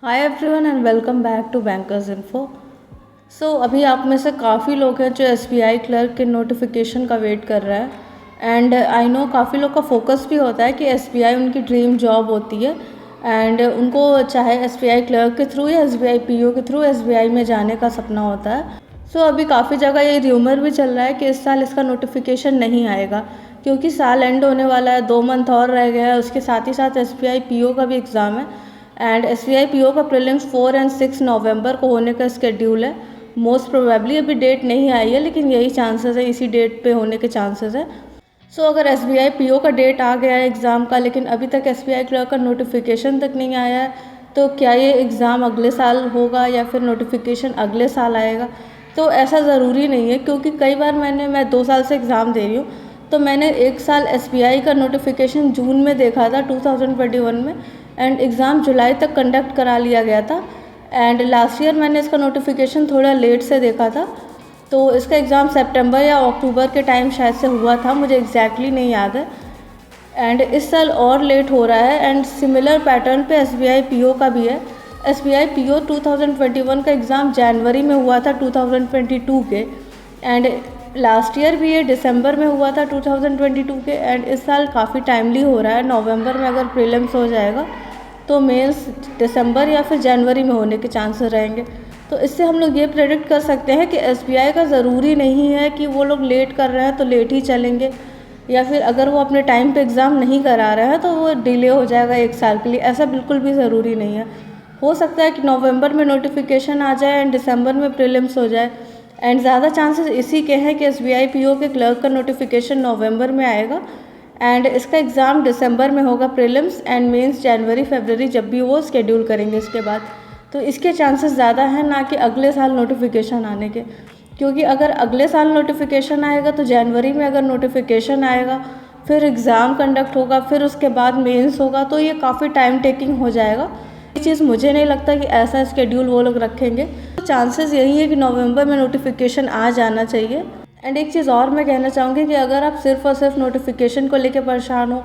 Hi everyone and welcome back to bankers info. अभी आप में से काफ़ी लोग हैं जो एसबीआई क्लर्क के नोटिफिकेशन का वेट कर रहा है। एंड आई नो काफ़ी लोग का फोकस भी होता है कि एसबीआई उनकी ड्रीम जॉब होती है एंड उनको चाहे एसबीआई क्लर्क के थ्रू या एसबीआई पीओ के थ्रू एसबीआई में जाने का सपना होता है। अभी काफ़ी जगह ये र्यूमर भी चल रहा है कि इस साल इसका नोटिफिकेशन नहीं आएगा क्योंकि साल एंड होने वाला है, 2 मंथ और रह गया है। उसके साथ ही साथ एसबीआई पीओ का भी एग्ज़ाम है एंड एसबीआई पीओ का प्रीलिम्स 4 एंड 6 नवंबर को होने का स्केड्यूल है। मोस्ट प्रोबेबली अभी डेट नहीं आई है लेकिन यही चांसेस है, इसी डेट पे होने के चांसेस है। अगर एसबीआई पीओ का डेट आ गया है एग्ज़ाम का लेकिन अभी तक एसबीआई क्लर्क का नोटिफिकेशन तक नहीं आया है, तो क्या ये एग्ज़ाम अगले साल होगा या फिर नोटिफिकेशन अगले साल आएगा? तो ऐसा ज़रूरी नहीं है क्योंकि कई बार मैं 2 साल से एग्ज़ाम दे रही हूँ, तो मैंने एक साल एसबीआई का नोटिफिकेशन जून में देखा था 2021 में एंड एग्ज़ाम जुलाई तक कंडक्ट करा लिया गया था। एंड लास्ट ईयर मैंने इसका नोटिफिकेशन थोड़ा लेट से देखा था, तो इसका एग्ज़ाम सितंबर या अक्टूबर के टाइम शायद से हुआ था, मुझे एग्जैक्टली नहीं याद है। एंड इस साल और लेट हो रहा है एंड सिमिलर पैटर्न पे एसबीआई पीओ का भी है। एसबीआई पीओ 2021 का एग्ज़ाम जनवरी में हुआ था 2022 के एंड लास्ट ईयर भी ये दिसंबर में हुआ था 2022 के एंड इस साल काफ़ी टाइमली हो रहा है। नवंबर में अगर प्रीलिम्स हो जाएगा तो मेंस दिसंबर या फिर जनवरी में होने के चांसेस रहेंगे। तो इससे हम लोग ये प्रेडिक्ट कर सकते हैं कि एसबीआई का ज़रूरी नहीं है कि वो लोग लेट कर रहे हैं तो लेट ही चलेंगे, या फिर अगर वो अपने टाइम पे एग्ज़ाम नहीं करा रहे हैं तो वो डिले हो जाएगा 1 साल के लिए। ऐसा बिल्कुल भी ज़रूरी नहीं है। हो सकता है कि नवंबर में नोटिफिकेशन आ जाए एंड दिसंबर में प्रीलिम्स हो जाए एंड ज़्यादा चांसेस इसी के हैं कि एसबीआई पीओ के क्लर्क का नोटिफिकेशन नवंबर में आएगा एंड इसका एग्ज़ाम दिसंबर में होगा प्रीलिम्स एंड मेंस जनवरी फरवरी जब भी वो शेड्यूल करेंगे इसके बाद। तो इसके चांसेस ज़्यादा हैं ना कि अगले साल नोटिफिकेशन आने के, क्योंकि अगर अगले साल नोटिफिकेशन आएगा तो जनवरी में अगर नोटिफिकेशन आएगा फिर एग्ज़ाम कंडक्ट होगा फिर उसके बाद मेंस होगा, तो ये काफ़ी टाइम टेकिंग हो जाएगा। ये चीज़ मुझे नहीं लगता कि ऐसा शेड्यूल वो लोग रखेंगे। चांसेस यही है कि नवंबर में नोटिफिकेशन आ जाना चाहिए। एंड एक चीज़ और मैं कहना चाहूँगी कि अगर आप सिर्फ और सिर्फ नोटिफिकेशन को लेके परेशान हो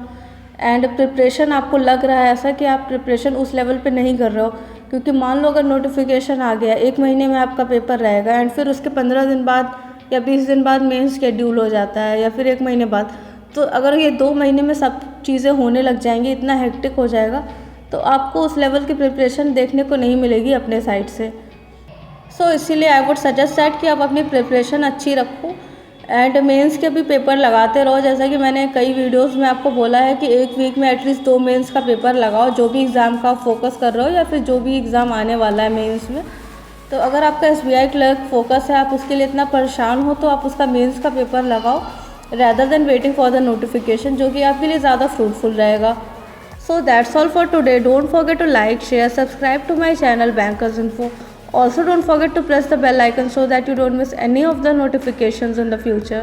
एंड प्रिपरेशन आपको लग रहा है ऐसा कि आप प्रिपरेशन उस लेवल पे नहीं कर रहे हो, क्योंकि मान लो अगर नोटिफिकेशन आ गया 1 महीने में आपका पेपर रहेगा एंड फिर उसके 15 दिन बाद या 20 दिन बाद मेन शेड्यूल हो जाता है या फिर 1 महीने बाद, तो अगर ये 2 महीने में सब चीज़ें होने लग जाएंगी, इतना हेक्टिक हो जाएगा, तो आपको उस लेवल की प्रिपरेशन देखने को नहीं मिलेगी अपने साइड से। इसीलिए आई वुड सजेस्ट दैट कि आप अपनी प्रिपरेशन अच्छी रखो एंड मेंस के भी पेपर लगाते रहो। जैसा कि मैंने कई वीडियोस में आपको बोला है कि एक वीक में एटलीस्ट 2 मेंस का पेपर लगाओ, जो भी एग्ज़ाम का फोकस कर रहे हो या फिर जो भी एग्ज़ाम आने वाला है मेंस में। तो अगर आपका एसबीआई क्लर्क फोकस है, आप उसके लिए इतना परेशान हो, तो आप उसका मेंस का पेपर लगाओ rather than waiting for the notification, जो कि आपके लिए ज़्यादा फ्रूटफुल रहेगा। That's all for today. Don't forget to like, share, subscribe to my channel Bankers Info. Also don't forget to press the bell icon so that you don't miss any of the notifications in the future.